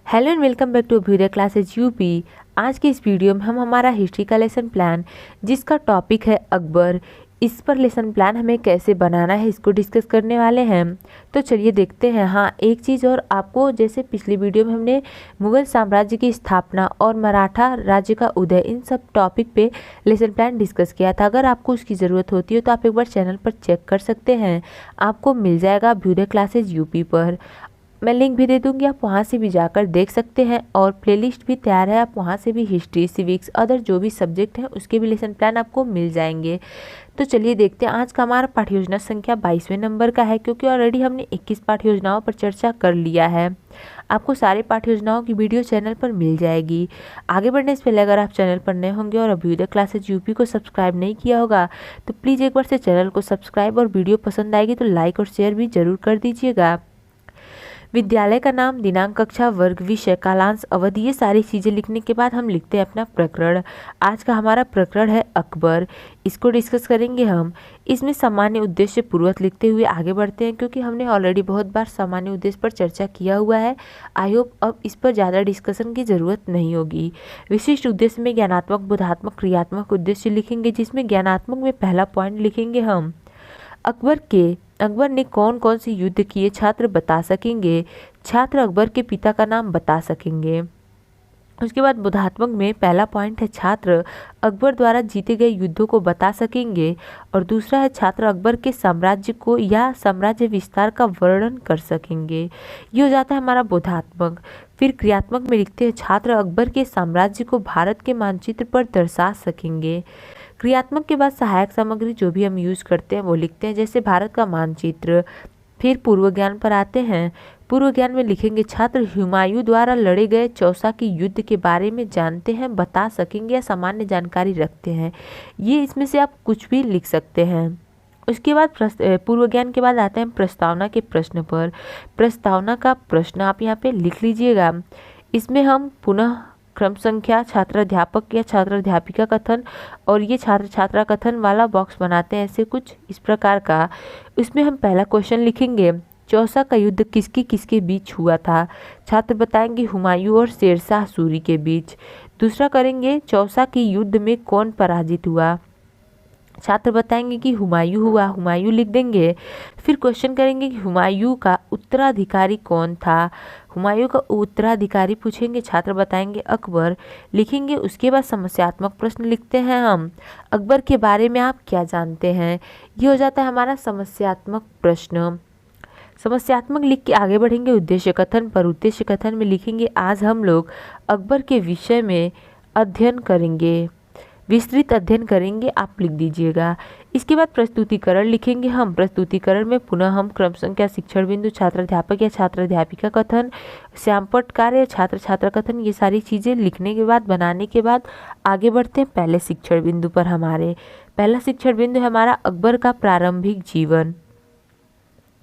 Hello and welcome back to Abhyudaya classes UP. आज के इस वीडियो में हम हमारा हिस्ट्री का लेसन प्लान जिसका टॉपिक है अकबर, इस पर लेसन प्लान हमें कैसे बनाना है इसको डिस्कस करने वाले हैं। तो चलिए देखते हैं। हाँ, एक चीज़ और आपको, जैसे पिछली वीडियो में हमने मुगल साम्राज्य की स्थापना और मराठा राज्य का उदय, इन सब टॉपिक पे लेसन प्लान डिस्कस किया था। अगर आपको उसकी ज़रूरत होती है तो आप एक बार चैनल पर चेक कर सकते हैं, आपको मिल जाएगा अभ्युदय क्लासेज यूपी पर। मैं लिंक भी दे दूंगी, आप वहाँ से भी जाकर देख सकते हैं। और प्लेलिस्ट भी तैयार है, आप वहाँ से भी हिस्ट्री, सिविक्स, अदर जो भी सब्जेक्ट हैं उसके भी लेसन प्लान आपको मिल जाएंगे। तो चलिए देखते हैं। आज का हमारा पाठ्य योजना संख्या 22वें नंबर का है, क्योंकि ऑलरेडी हमने 21 पाठ्य योजनाओं पर चर्चा कर लिया है। आपको सारे पाठ्य योजनाओं की वीडियो चैनल पर मिल जाएगी। आगे बढ़ने से पहले अगर आप चैनल पर नए होंगे और अभ्युदय क्लासेज यूपी को सब्सक्राइब नहीं किया होगा तो प्लीज़ एक बार से चैनल को सब्सक्राइब, और वीडियो पसंद आएगी तो लाइक और शेयर भी जरूर कर दीजिएगा। विद्यालय का नाम, दिनांक, कक्षा, वर्ग, विषय, कालांश, अवधि, ये सारी चीज़ें लिखने के बाद हम लिखते हैं अपना प्रकरण। आज का हमारा प्रकरण है अकबर, इसको डिस्कस करेंगे हम। इसमें सामान्य उद्देश्य पूर्वक लिखते हुए आगे बढ़ते हैं, क्योंकि हमने ऑलरेडी बहुत बार सामान्य उद्देश्य पर चर्चा किया हुआ है। आई होप अब इस पर ज़्यादा डिस्कशन की ज़रूरत नहीं होगी। विशिष्ट उद्देश्य में ज्ञानात्मक, बोधात्मक, क्रियात्मक उद्देश्य लिखेंगे, जिसमें ज्ञानात्मक में पहला पॉइंट लिखेंगे हम अकबर ने कौन कौन से युद्ध किए, छात्र बता सकेंगे। छात्र अकबर के पिता का नाम बता सकेंगे। उसके बाद बोधात्मक में पहला पॉइंट है, छात्र अकबर द्वारा जीते गए युद्धों को बता सकेंगे। और दूसरा है, छात्र अकबर के साम्राज्य को या साम्राज्य विस्तार का वर्णन कर सकेंगे। ये हो जाता है हमारा बोधात्मक। फिर क्रियात्मक में लिखते हैं, छात्र अकबर के साम्राज्य को भारत के मानचित्र पर दर्शा सकेंगे। क्रियात्मक के बाद सहायक सामग्री जो भी हम यूज करते हैं वो लिखते हैं, जैसे भारत का मानचित्र। फिर पूर्व ज्ञान पर आते हैं। पूर्व ज्ञान में लिखेंगे, छात्र हुमायूं द्वारा लड़े गए चौसा की युद्ध के बारे में जानते हैं, बता सकेंगे या सामान्य जानकारी रखते हैं। ये इसमें से आप कुछ भी लिख सकते हैं। उसके बाद पूर्व ज्ञान के बाद आते हैं प्रस्तावना के प्रश्न पर। प्रस्तावना का प्रश्न आप यहाँ पे लिख लीजिएगा। इसमें हम पुनः क्रम संख्या, छात्राध्यापक या छात्राध्यापिका कथन और ये छात्र छात्रा कथन वाला बॉक्स बनाते हैं, ऐसे कुछ इस प्रकार का। इसमें हम पहला क्वेश्चन लिखेंगे, चौसा का युद्ध किसके किसके बीच हुआ था। छात्र बताएंगे हुमायूं और शेरशाह सूरी के बीच। दूसरा करेंगे, चौसा के युद्ध में कौन पराजित हुआ। छात्र बताएंगे कि हुमायूं हुआ, हुमायूं लिख देंगे। फिर क्वेश्चन करेंगे कि हुमायूं का उत्तराधिकारी कौन था। हुमायूं का उत्तराधिकारी पूछेंगे, छात्र बताएंगे अकबर, लिखेंगे। उसके बाद समस्यात्मक प्रश्न लिखते हैं हम, अकबर के बारे में आप क्या जानते हैं। ये हो जाता है हमारा समस्यात्मक प्रश्न। समस्यात्मक लिख के आगे बढ़ेंगे उद्देश्य कथन पर। उद्देश्य कथन में लिखेंगे, आज हम लोग अकबर के विषय में अध्ययन करेंगे, विस्तृत अध्ययन करेंगे, आप लिख दीजिएगा। इसके बाद प्रस्तुतिकरण लिखेंगे हम। प्रस्तुतिकरण में पुनः हम क्रम संख्या, शिक्षण बिंदु, छात्राध्यापक या छात्राध्यापिका कथन, श्यामपट्ट कार्य, छात्र छात्रा कथन, ये सारी चीज़ें लिखने के बाद, बनाने के बाद आगे बढ़ते हैं पहले शिक्षण बिंदु पर। हमारे पहला शिक्षण बिंदु है हमारा अकबर का प्रारंभिक जीवन।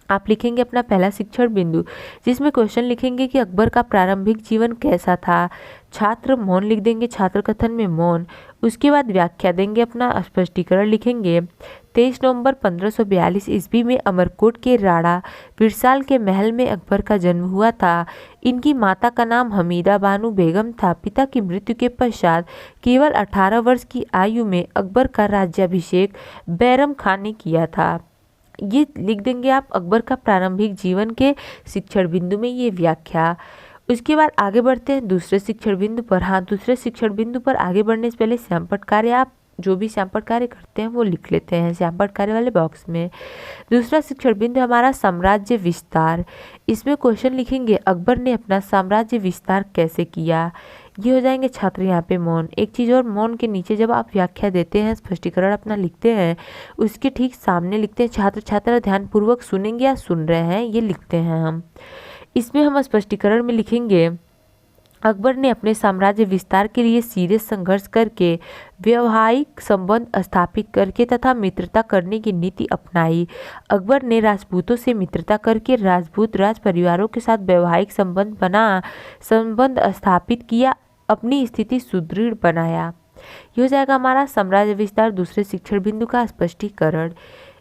आप लिखेंगे अपना पहला शिक्षण बिंदु, जिसमें क्वेश्चन लिखेंगे कि अकबर का प्रारंभिक जीवन कैसा था। छात्र मौन लिख देंगे, छात्र कथन में मौन। उसके बाद व्याख्या देंगे, अपना स्पष्टीकरण लिखेंगे। 23 नवंबर 1542 ईस्वी में अमरकोट के राणा बिरसाल के महल में अकबर का जन्म हुआ था। इनकी माता का नाम हमीदा बानो बेगम था। पिता की मृत्यु के पश्चात केवल 18 वर्ष की आयु में अकबर का राज्याभिषेक बैरम खान ने किया था। ये लिख देंगे आप अकबर का प्रारंभिक जीवन के शिक्षण बिंदु में, ये व्याख्या। उसके बाद आगे बढ़ते हैं दूसरे शिक्षण बिंदु पर। हाँ, दूसरे शिक्षण बिंदु पर आगे बढ़ने से पहले श्यामपट्ट कार्य, आप जो भी श्यामपट्ट कार्य करते हैं वो लिख लेते हैं श्यामपट्ट कार्य वाले बॉक्स में। दूसरा शिक्षण बिंदु हमारा साम्राज्य विस्तार। इसमें क्वेश्चन लिखेंगे, अकबर ने अपना साम्राज्य विस्तार कैसे किया। ये हो जाएंगे छात्र यहाँ पे मौन। एक चीज़ और, मौन के नीचे जब आप व्याख्या देते हैं, स्पष्टीकरण अपना लिखते हैं, उसके ठीक सामने लिखते हैं छात्र छात्रा ध्यानपूर्वक सुनेंगे या सुन रहे हैं, ये लिखते हैं हम। इसमें हम स्पष्टीकरण में लिखेंगे, अकबर ने अपने साम्राज्य विस्तार के लिए सीरियस संघर्ष करके, वैवाहिक संबंध स्थापित करके तथा मित्रता करने की नीति अपनाई। अकबर ने राजपूतों से मित्रता करके राजपूत राज परिवारों के साथ वैवाहिक संबंध स्थापित किया, अपनी स्थिति सुदृढ़ बनाया। ये हो जाएगा हमारा साम्राज्य विस्तार दूसरे शिक्षण बिंदु का स्पष्टीकरण।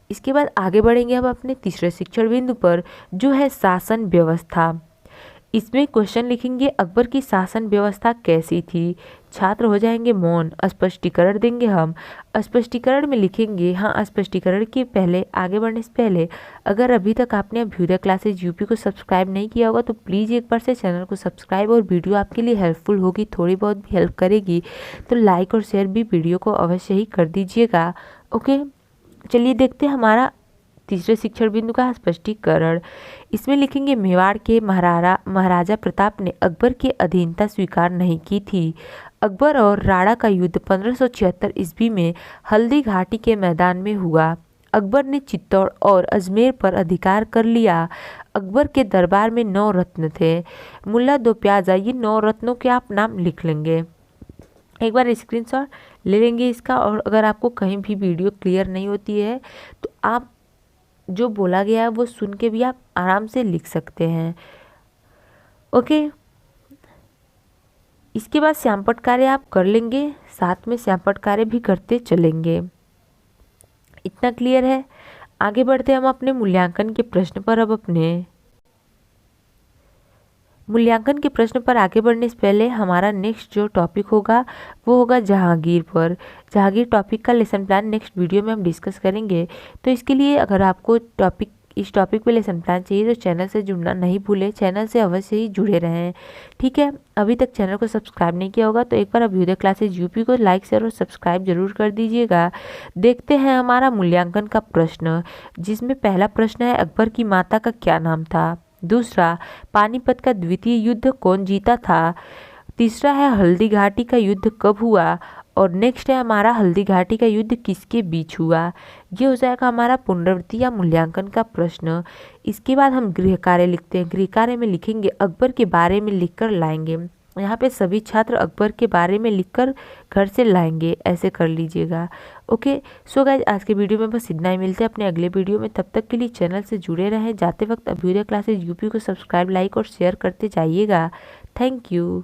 इसके बाद आगे बढ़ेंगे हम अपने तीसरे शिक्षण बिंदु पर, जो है शासन व्यवस्था। इसमें क्वेश्चन लिखेंगे अकबर की शासन व्यवस्था कैसी थी। छात्र हो जाएंगे मौन। स्पष्टीकरण देंगे हम। स्पष्टीकरण में लिखेंगे, हाँ स्पष्टीकरण के पहले आगे बढ़ने से पहले अगर अभी तक आपने अभ्युदय क्लासेज यूपी को सब्सक्राइब नहीं किया होगा तो प्लीज़ एक बार से चैनल को सब्सक्राइब, और वीडियो आपके लिए हेल्पफुल होगी, थोड़ी बहुत भी हेल्प करेगी तो लाइक और शेयर भी वीडियो को अवश्य ही कर दीजिएगा। ओके, चलिए देखते हैं हमारा तीसरे शिक्षण बिंदु का स्पष्टीकरण। इसमें लिखेंगे मेवाड़ के महाराजा प्रताप ने अकबर की अधीनता स्वीकार नहीं की थी। अकबर और राणा का युद्ध 1576 ईस्वी में हल्दी घाटी के मैदान में हुआ। अकबर ने चित्तौड़ और अजमेर पर अधिकार कर लिया। अकबर के दरबार में 9 रत्न थे। मुल्ला दो प्याजा, ये 9 रत्नों के आप नाम लिख लेंगे। एक बार स्क्रीनशॉट ले लेंगे इसका, और अगर आपको कहीं भी वीडियो क्लियर नहीं होती है तो आप जो बोला गया है वो सुन के भी आप आराम से लिख सकते हैं। ओके, इसके बाद श्यामपट्ट कार्य आप कर लेंगे, साथ में श्यामपट्ट कार्य भी करते चलेंगे। इतना क्लियर है। आगे बढ़ते हम अपने मूल्यांकन के प्रश्न पर। अब अपने मूल्यांकन के प्रश्न पर आगे बढ़ने से पहले हमारा नेक्स्ट जो टॉपिक होगा वो होगा जहांगीर पर। जहांगीर टॉपिक का लेसन प्लान नेक्स्ट वीडियो में हम डिस्कस करेंगे। तो इसके लिए अगर आपको इस टॉपिक पे लेसन प्लान चाहिए तो चैनल से जुड़ना नहीं भूलें, चैनल से अवश्य ही जुड़े रहें। ठीक है, अभी तक चैनल को सब्सक्राइब नहीं किया होगा तो एक बार अभ्युदय क्लासेज यूपी को लाइक शेयर और सब्सक्राइब जरूर कर दीजिएगा। देखते हैं हमारा मूल्यांकन का प्रश्न, जिसमें पहला प्रश्न है अकबर की माता का क्या नाम था। दूसरा, पानीपत का द्वितीय युद्ध कौन जीता था। तीसरा है हल्दी घाटी का युद्ध कब हुआ। और नेक्स्ट है हमारा हल्दी घाटी का युद्ध किसके बीच हुआ। ये हो जाएगा हमारा पुनरावृत्ति या मूल्यांकन का प्रश्न। इसके बाद हम गृह कार्य लिखते हैं। गृह कार्य में लिखेंगे अकबर के बारे में लिखकर लाएंगे। यहाँ पे सभी छात्र अकबर के बारे में लिखकर घर से लाएंगे, ऐसे कर लीजिएगा। ओके, सो गाइज आज के वीडियो में बस इतना ही। मिलते हैं अपने अगले वीडियो में, तब तक के लिए चैनल से जुड़े रहें। जाते वक्त अभ्युदय क्लासेज यूपी को सब्सक्राइब, लाइक और शेयर करते जाइएगा। Thank you.